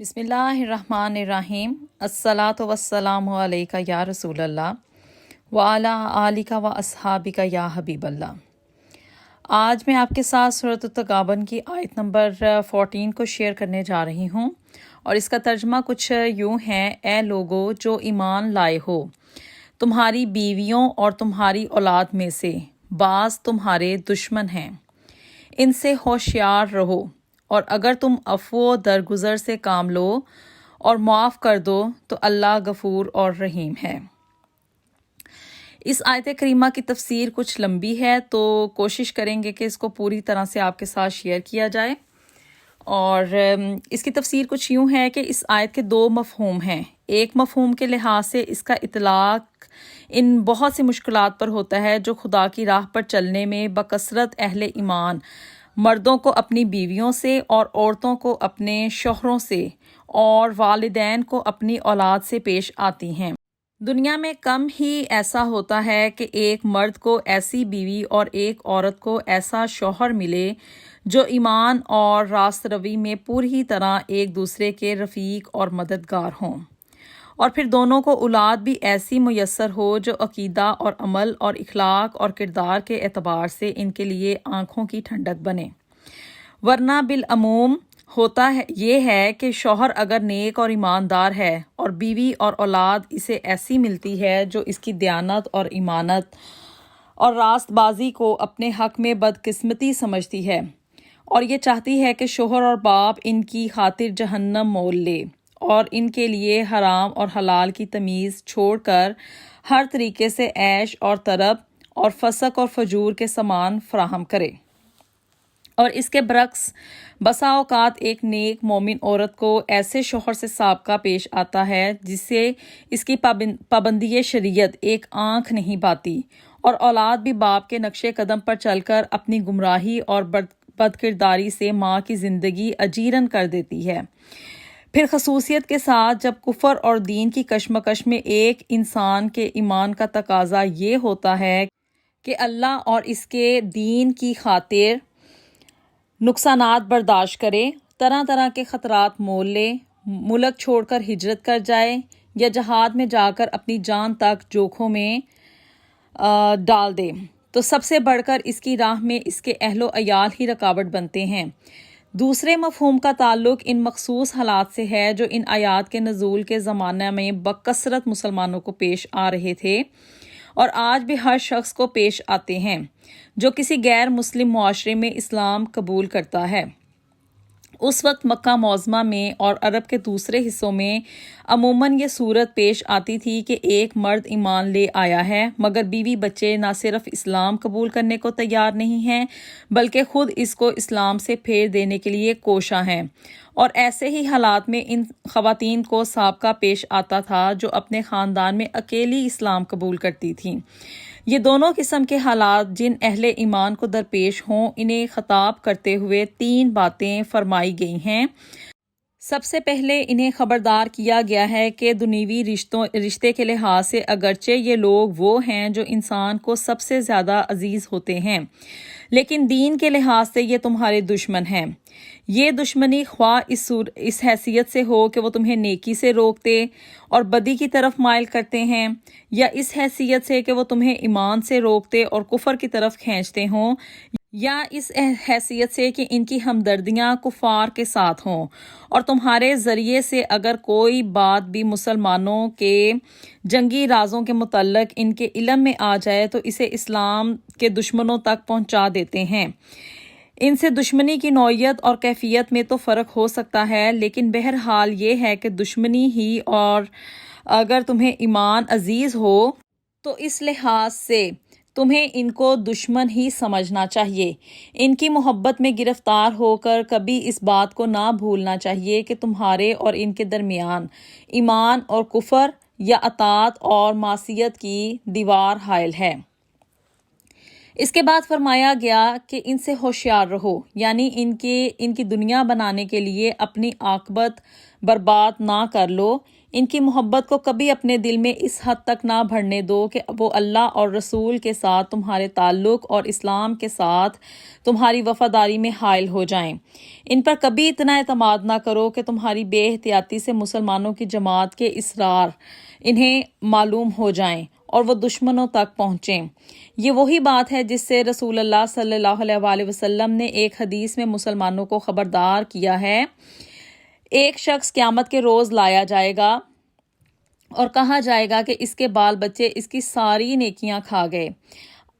بسم اللہ الرحمن الرحیم الصلاۃ والسلام علیکہ یا رسول اللہ وعلی آلک و اصحابک یا حبیب اللہ۔ آج میں آپ کے ساتھ سورۃ التغابن کی آیت نمبر 14 کو شیئر کرنے جا رہی ہوں، اور اس کا ترجمہ کچھ یوں ہے: اے لوگو جو ایمان لائے ہو، تمہاری بیویوں اور تمہاری اولاد میں سے بعض تمہارے دشمن ہیں، ان سے ہوشیار رہو، اور اگر تم عفو و درگزر سے کام لو اور معاف کر دو تو اللہ غفور اور رحیم ہے۔ اس آیت کریمہ کی تفسیر کچھ لمبی ہے، تو کوشش کریں گے کہ اس کو پوری طرح سے آپ کے ساتھ شیئر کیا جائے۔ اور اس کی تفسیر کچھ یوں ہے کہ اس آیت کے دو مفہوم ہیں۔ ایک مفہوم کے لحاظ سے اس کا اطلاق ان بہت سی مشکلات پر ہوتا ہے جو خدا کی راہ پر چلنے میں بکثرت اہل ایمان مردوں کو اپنی بیویوں سے اور عورتوں کو اپنے شوہروں سے اور والدین کو اپنی اولاد سے پیش آتی ہیں۔ دنیا میں کم ہی ایسا ہوتا ہے کہ ایک مرد کو ایسی بیوی اور ایک عورت کو ایسا شوہر ملے جو ایمان اور راست روی میں پوری طرح ایک دوسرے کے رفیق اور مددگار ہوں، اور پھر دونوں کو اولاد بھی ایسی میسر ہو جو عقیدہ اور عمل اور اخلاق اور کردار کے اعتبار سے ان کے لیے آنکھوں کی ٹھنڈک بنے۔ ورنہ بالعموم ہوتا ہے یہ ہے کہ شوہر اگر نیک اور ایماندار ہے اور بیوی اور اولاد اسے ایسی ملتی ہے جو اس کی دیانت اور ایمانت اور راست بازی کو اپنے حق میں بدقسمتی سمجھتی ہے، اور یہ چاہتی ہے کہ شوہر اور باپ ان کی خاطر جہنم مول لے اور ان کے لیے حرام اور حلال کی تمیز چھوڑ کر ہر طریقے سے عیش اور طرب اور فسق اور فجور کے سامان فراہم کرے۔ اور اس کے برعکس بسا اوقات ایک نیک مومن عورت کو ایسے شوہر سے سابقہ پیش آتا ہے جس سے اس کی پابندی شریعت ایک آنکھ نہیں پاتی، اور اولاد بھی باپ کے نقش قدم پر چل کر اپنی گمراہی اور بدکرداری سے ماں کی زندگی اجیرن کر دیتی ہے۔ پھر خصوصیت کے ساتھ جب کفر اور دین کی کشمکش میں ایک انسان کے ایمان کا تقاضا یہ ہوتا ہے کہ اللہ اور اس کے دین کی خاطر نقصانات برداشت کرے، طرح طرح کے خطرات مول لے، ملک چھوڑ کر ہجرت کر جائے یا جہاد میں جا کر اپنی جان تک جوکھوں میں ڈال دے، تو سب سے بڑھ کر اس کی راہ میں اس کے اہل و عیال ہی رکاوٹ بنتے ہیں۔ دوسرے مفہوم کا تعلق ان مخصوص حالات سے ہے جو ان آیات کے نزول کے زمانہ میں بکثرت مسلمانوں کو پیش آ رہے تھے اور آج بھی ہر شخص کو پیش آتے ہیں جو کسی غیر مسلم معاشرے میں اسلام قبول کرتا ہے۔ اس وقت مکہ معظمہ میں اور عرب کے دوسرے حصوں میں عموماً یہ صورت پیش آتی تھی کہ ایک مرد ایمان لے آیا ہے مگر بیوی بچے نہ صرف اسلام قبول کرنے کو تیار نہیں ہیں بلکہ خود اس کو اسلام سے پھیر دینے کے لیے کوشاں ہیں، اور ایسے ہی حالات میں ان خواتین کو سابقہ پیش آتا تھا جو اپنے خاندان میں اکیلی اسلام قبول کرتی تھیں۔ یہ دونوں قسم کے حالات جن اہل ایمان کو درپیش ہوں انہیں خطاب کرتے ہوئے 3 باتیں فرمائی گئی ہیں۔ سب سے پہلے انہیں خبردار کیا گیا ہے کہ دنیوی رشتے کے لحاظ سے اگرچہ یہ لوگ وہ ہیں جو انسان کو سب سے زیادہ عزیز ہوتے ہیں، لیکن دین کے لحاظ سے یہ تمہارے دشمن ہیں۔ یہ دشمنی خواہ اس حیثیت سے ہو کہ وہ تمہیں نیکی سے روکتے اور بدی کی طرف مائل کرتے ہیں، یا اس حیثیت سے کہ وہ تمہیں ایمان سے روکتے اور کفر کی طرف کھینچتے ہوں، یا اس حیثیت سے کہ ان کی ہمدردیاں کفار کے ساتھ ہوں، اور تمہارے ذریعے سے اگر کوئی بات بھی مسلمانوں کے جنگی رازوں کے متعلق ان کے علم میں آ جائے تو اسے اسلام کے دشمنوں تک پہنچا دیتے ہیں۔ ان سے دشمنی کی نوعیت اور کیفیت میں تو فرق ہو سکتا ہے، لیکن بہرحال یہ ہے کہ دشمنی ہی، اور اگر تمہیں ایمان عزیز ہو تو اس لحاظ سے تمہیں ان کو دشمن ہی سمجھنا چاہیے۔ ان کی محبت میں گرفتار ہو کر کبھی اس بات کو نہ بھولنا چاہیے کہ تمہارے اور ان کے درمیان ایمان اور کفر یا اطاعت اور معصیت کی دیوار حائل ہے۔ اس کے بعد فرمایا گیا کہ ان سے ہوشیار رہو، یعنی ان کی دنیا بنانے کے لیے اپنی عاقبت برباد نہ کر لو، ان کی محبت کو کبھی اپنے دل میں اس حد تک نہ بڑھنے دو کہ وہ اللہ اور رسول کے ساتھ تمہارے تعلق اور اسلام کے ساتھ تمہاری وفاداری میں حائل ہو جائیں۔ ان پر کبھی اتنا اعتماد نہ کرو کہ تمہاری بے احتیاطی سے مسلمانوں کی جماعت کے اسرار انہیں معلوم ہو جائیں اور وہ دشمنوں تک پہنچیں۔ یہ وہی بات ہے جس سے رسول اللہ صلی اللہ علیہ وآلہ وسلم نے ایک حدیث میں مسلمانوں کو خبردار کیا ہے۔ ایک شخص قیامت کے روز لایا جائے گا اور کہا جائے گا کہ اس کے بال بچے اس کی ساری نیکیاں کھا گئے۔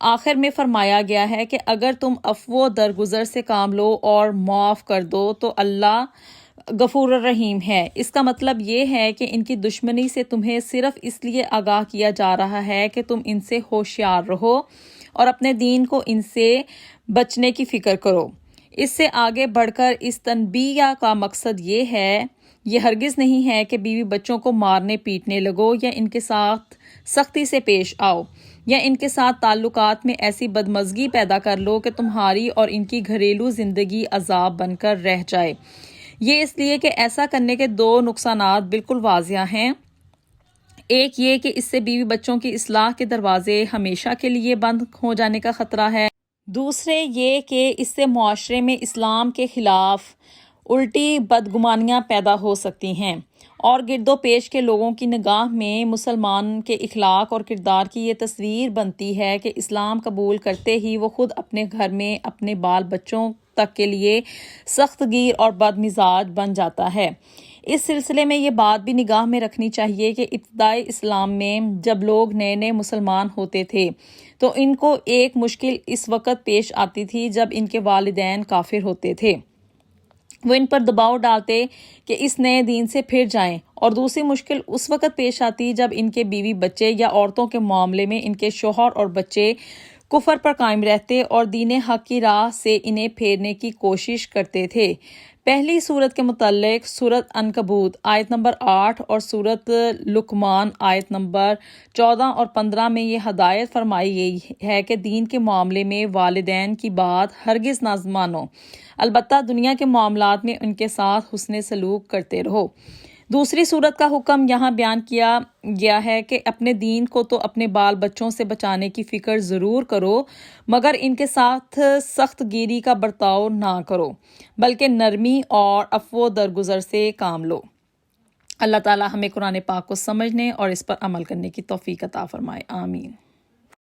آخر میں فرمایا گیا ہے کہ اگر تم عفو درگزر سے کام لو اور معاف کر دو تو اللہ غفور الرحیم ہے۔ اس کا مطلب یہ ہے کہ ان کی دشمنی سے تمہیں صرف اس لیے آگاہ کیا جا رہا ہے کہ تم ان سے ہوشیار رہو اور اپنے دین کو ان سے بچنے کی فکر کرو۔ اس سے آگے بڑھ کر اس تنبیہ کا مقصد یہ ہرگز نہیں ہے کہ بیوی بچوں کو مارنے پیٹنے لگو یا ان کے ساتھ سختی سے پیش آؤ یا ان کے ساتھ تعلقات میں ایسی بدمزگی پیدا کر لو کہ تمہاری اور ان کی گھریلو زندگی عذاب بن کر رہ جائے۔ یہ اس لیے کہ ایسا کرنے کے دو نقصانات بالکل واضح ہیں۔ ایک یہ کہ اس سے بیوی بچوں کی اصلاح کے دروازے ہمیشہ کے لیے بند ہو جانے کا خطرہ ہے۔ دوسرے یہ کہ اس سے معاشرے میں اسلام کے خلاف الٹی بدگمانیاں پیدا ہو سکتی ہیں اور گرد و پیش کے لوگوں کی نگاہ میں مسلمان کے اخلاق اور کردار کی یہ تصویر بنتی ہے کہ اسلام قبول کرتے ہی وہ خود اپنے گھر میں اپنے بال بچوں تک کے لیے سخت گیر اور بد مزاج بن جاتا ہے۔ اس سلسلے میں یہ بات بھی نگاہ میں رکھنی چاہیے کہ ابتدائی اسلام میں جب لوگ نئے نئے مسلمان ہوتے تھے تو ان کو ایک مشکل اس وقت پیش آتی تھی جب ان کے والدین کافر ہوتے تھے، وہ ان پر دباؤ ڈالتے کہ اس نئے دین سے پھر جائیں، اور دوسری مشکل اس وقت پیش آتی جب ان کے بیوی بچے یا عورتوں کے معاملے میں ان کے شوہر اور بچے کفر پر قائم رہتے اور دین حق کی راہ سے انہیں پھیرنے کی کوشش کرتے تھے۔ پہلی سورت کے متعلق سورت عنکبوت آیت نمبر 8 اور سورت لقمان آیت نمبر 14 اور 15 میں یہ ہدایت فرمائی گئی ہے کہ دین کے معاملے میں والدین کی بات ہرگز نہ مانو، البتہ دنیا کے معاملات میں ان کے ساتھ حسن سلوک کرتے رہو۔ دوسری صورت کا حکم یہاں بیان کیا گیا ہے کہ اپنے دین کو تو اپنے بال بچوں سے بچانے کی فکر ضرور کرو، مگر ان کے ساتھ سخت گیری کا برتاؤ نہ کرو، بلکہ نرمی اور عفو درگزر سے کام لو۔ اللہ تعالی ہمیں قرآن پاک کو سمجھنے اور اس پر عمل کرنے کی توفیق عطا فرمائے، آمین۔